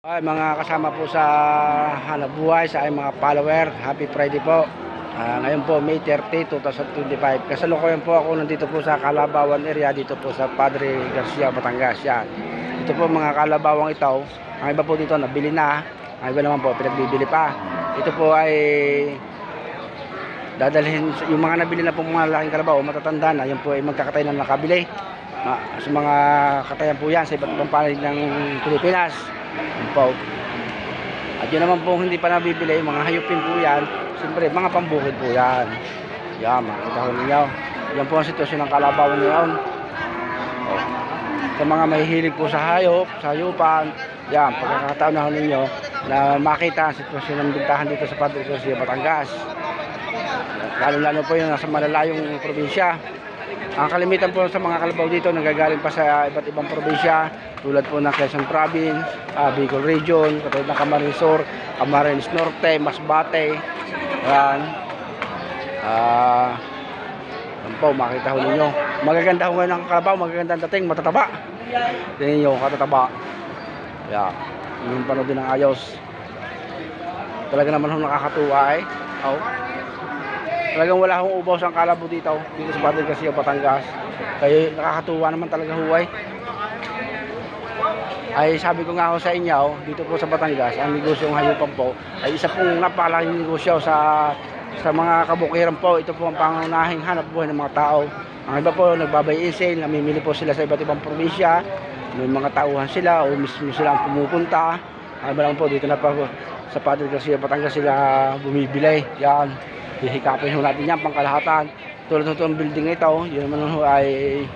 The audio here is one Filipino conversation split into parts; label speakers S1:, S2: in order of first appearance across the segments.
S1: Ay, mga kasama po sa hanap buhay, sa aking mga follower, happy Friday po. Ngayon po, May 30, 2025. Kasalukuyan po ako nandito po sa Calabawan area, dito po sa Padre Garcia, Batangas. Yan. Ito po mga kalabawang ito. Ang iba po dito nabili na, ang iba naman po pinagbibili pa. Ito po ay dadalhin, yung mga nabili na po mga laking kalabaw, matatanda na, yun po ay magkakatay na nakabili. Sa mga katayan po yan sa iba't ibang panig ng Pilipinas. Po. At yun naman po hindi pa nabibili, mga hayupin po yan. Siyempre, mga pambukid po yan. Yan, makikita ko ninyo. Yan po ang sitwasyon ng Calabawan ngayon. Sa mga mahihilig po sa hayop, sa hayupan, yan, pagkakataon na ninyo na makita ang sitwasyon ng bintahan dito sa Padre Garcia, Batangas. Lalo-lalo po yung nasa malalayong probinsya. Ang kalimitan po sa mga kalabaw dito nanggagaling pa sa iba't ibang probinsya tulad po ng Quezon Province, Bicol Region, katulad ng Camarines Sur, Camarines Norte, Masbate. Yan. Yan po, makita ho ninyo. Magaganda ho ngayon ang kalabaw, magaganda ang dating, matataba. Tingnan nyo, katataba. Yan. Yung panood din ng ayos. Talaga naman ho nakakatuwa eh. Oh. Talagang wala akong ubaw sa kalabaw dito sa Padre Garcia, Batangas. Kaya nakakatuwa naman talaga huway. Ay sabi ko nga ako sa inyo, dito po sa Batangas, ang negosyong hayupan po ay isa pong napakalaking negosyo sa mga kabukiran po. Ito po ang pangunahing hanap buhay ng mga tao. Ang iba po nagbabay sale, namimili po sila sa iba't ibang probinsya. May mga tauhan sila o mismo sila ang pumupunta. Ang iba lang po dito na pa sa Padre Garcia, Batangas sila bumibili. Yan. Hihikapin ho natin yan pangkalahatan. Tulad ng itong building na ito, yun naman ho ay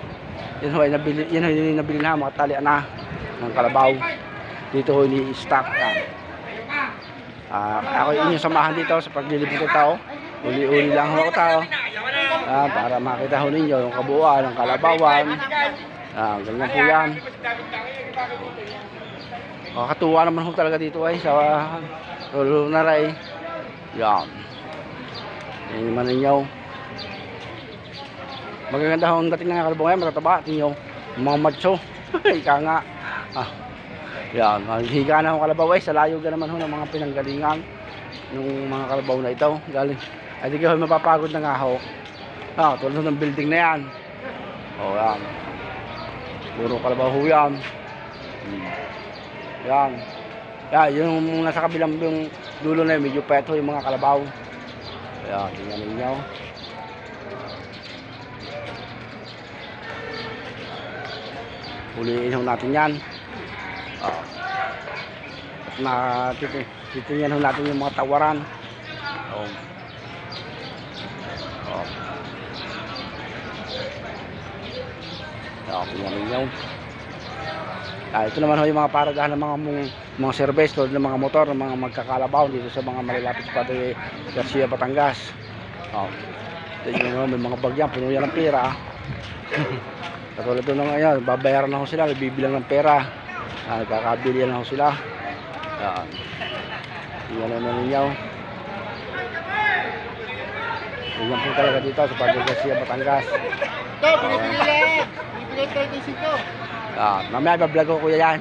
S1: nabili na mga talian na ng kalabaw. Dito ho ni-stock yan. Ako inyong samahan dito sa paglilibot ng tao. Uli-uli lang ho ako tao. Para makita ho ninyo yung kabuuan ng kalabawan. Ganyan po yan. Katuwa naman ho talaga dito ay sa Lolo Naray. Yan. Yan naman ninyo. Magaganda ho ang dating ng kalabaw ngayon, matataba. Tingnan mga macho. Ika nga. Yan, higa na ho kalabaw ay sa layo ka naman ho ng mga pinanggalingan ng mga kalabaw na ito. Galing. Ay di kayo mapapagod na nga ho. Tulad ng building na yan. Yan. Puro kalabaw ho yan. Yan. Yan, yung nasa kabilang yung dulo na yun, medyo peto yung mga kalabaw. Ayan, tingnan ninyo. Uliin ho natin yan. At titingnan ho natin yung mga tawaran. Tingnan ninyo. Ito naman ho yung mga paradahan ng mga service tulad ng mga motor, ng mga magkakalabaw dito sa mga malalapit sa Padre Garcia, Batangas. Ito may mga bagyan, puno yan ng pera. Katulad ito ng ngayon, babayaran na ho sila, bibilang ng pera. Nagkakabili na ho sila. Tingnan naman ninyo. Tingnan po talaga dito sa Padre Garcia, Batangas.
S2: Ito, pinipili lang. Pinipili 35.
S1: Mamaya iba-vlog ko kuya yan.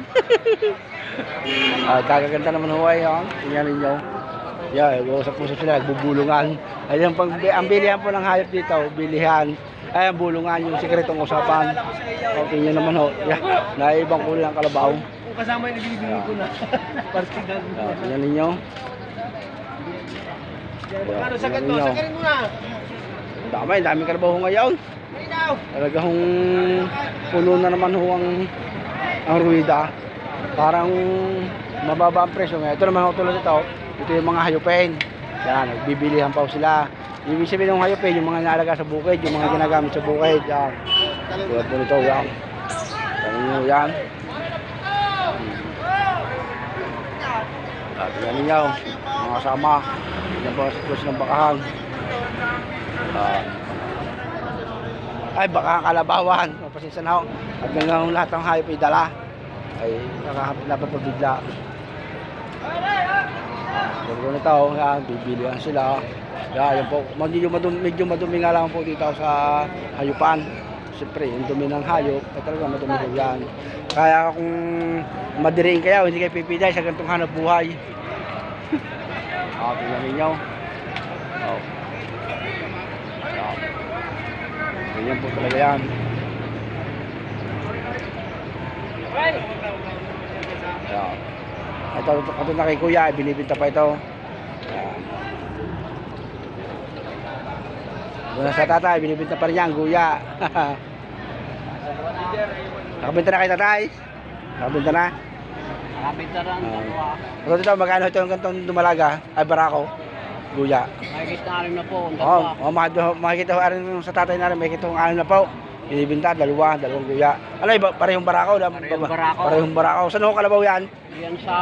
S1: Kagaganda naman huway yun. Tingnan ninyo. Usap-usap sila, nagbubulungan. Ayun, ang bilihan po ng hayop dito, bilihan. Ay, ang bulungan, yung sikretong usapan. Tingnan naman ho. Naibang kulay ng kalabaw.
S2: Kung kasama yung nabibili ko na. Partigan.
S1: Tingnan ninyo.
S2: Ano, sagat mo, sagarin mo na.
S1: Daming kalabaw ho ngayon. Talagang puno na naman ho ang ruida. Parang mababa ang presyo ngayon. Ito naman ho tulad ito. Ito yung mga hayupin. Yan, nagbibilihan pa ho sila. Ibig sabihin ng hayupin, yung mga inaalaga sa bukid, yung mga ginagamit sa bukid. Yan. Tulad po nito, yan. Tanong nyo yan. Tingnan ninyo, mga kasama. Yan po ang sitwasyon ng bakahan. Ay, baka kalabawan. Pasensya na ho. At hanggang lahat ng hayop ay dala. Ay, napapabigla. Gagawin na ito. Yan, bibilihan sila. Yan po. Medyo madumi nga lang po dito sa hayupan. siyempre, yung dumi ng hayop, ay talaga madumi ho yan. Kaya kung madiriin kayo, hindi kayo pipiday sa ganitong hanap buhay. Tingnan ninyo. Ganyan po talaga yan. Ito na kay kuya, binibinta pa ito. Doon sa tatay, binibinta pa rin yan, kuya. Nakabinta na kay tatay? Nakabinta na?
S2: Nakabinta lang.
S1: Ito dito, magkano ito yung gantong dumalaga? Ay, barako. Kuya.
S2: Makikita na rin na po.
S1: Makikita ko rin sa tatay na rin, makikita kong ano na po. Binibinta, dalawang kuya. Ano, parehong barako. Parehong barako. Saan ho kalabaw yan?
S2: Yan sa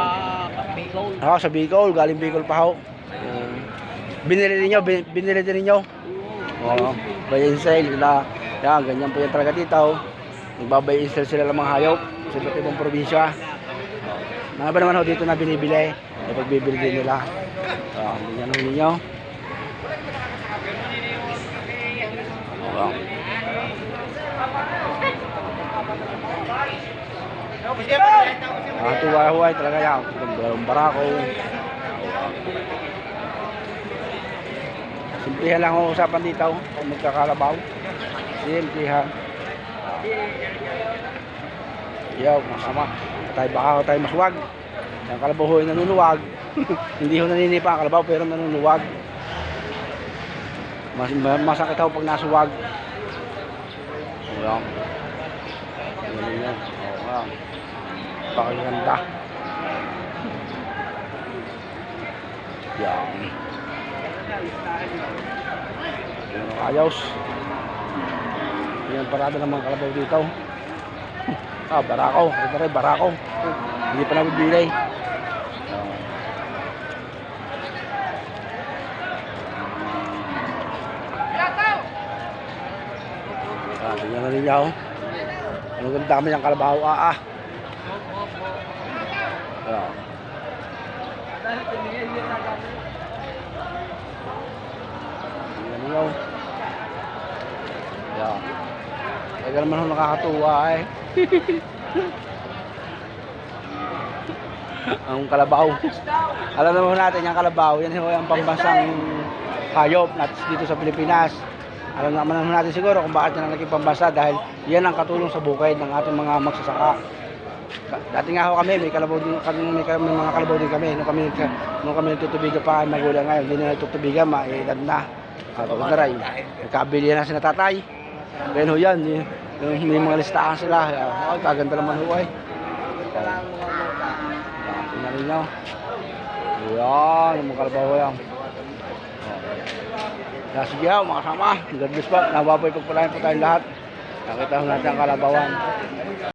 S2: Bicol.
S1: Sa Bicol, galing Bicol pa ho. Binili din ninyo? Oo. Buy and sell sila. Yan, ganyan po yan talaga dito. Nagbabay and sell sila ng mga hayop sa iba't ibang probinsya. Mga ba naman ho dito na binibili? Ay pagbibili din nila. Ganyan ho ninyo. Tuwa-huway talaga yan. Dalawang barako. Simplihan lang ang usapan dito kung magkakalabaw. Simplihan. Yaw, masama. Baka tayo maswag. Ang kalabaw ho ay nanunuwag. Hindi ho naninipa ang kalabaw pero nanunuwag. Masakit ho pag nasuwag. Ayan. Ayan. Ayan. Pakaganda. Yan. Yan ang ayos. Yan parada ng mga kalabaw dito. Barako. Ito rin, barako. Hindi pa nabibili. Tingnan na rin niya. Ang ganda kami ng kalabaw. Ayan. Tingnan. Ayan. Kaya naman ho nakakatuwa eh. Ang kalabaw. Alam naman natin yung kalabaw. Yan ho yung pambansang hayop natin dito sa Pilipinas. Alam naman natin siguro kung bakit yan ang naging pambasa dahil yan ang katulong sa bukid ng ating mga magsasaka. Dati nga ho kami, may kalabaw din, may mga kalabaw din kami. Nung kami nagtutubigan pa, magulang ngayon, hindi na nagtutubigan, maedad na. Pagkaray, nagkabili na si tatay. Kaya ho yan, may mga listahan sila. Kaganda naman ho ay. Tingnan rin nyo. Ayan, yung mga kalabaw yan. Sige ho, mga kasama. God bless po. Nababay pagpalain po tayong lahat. Nakita ho natin ang kalabawan.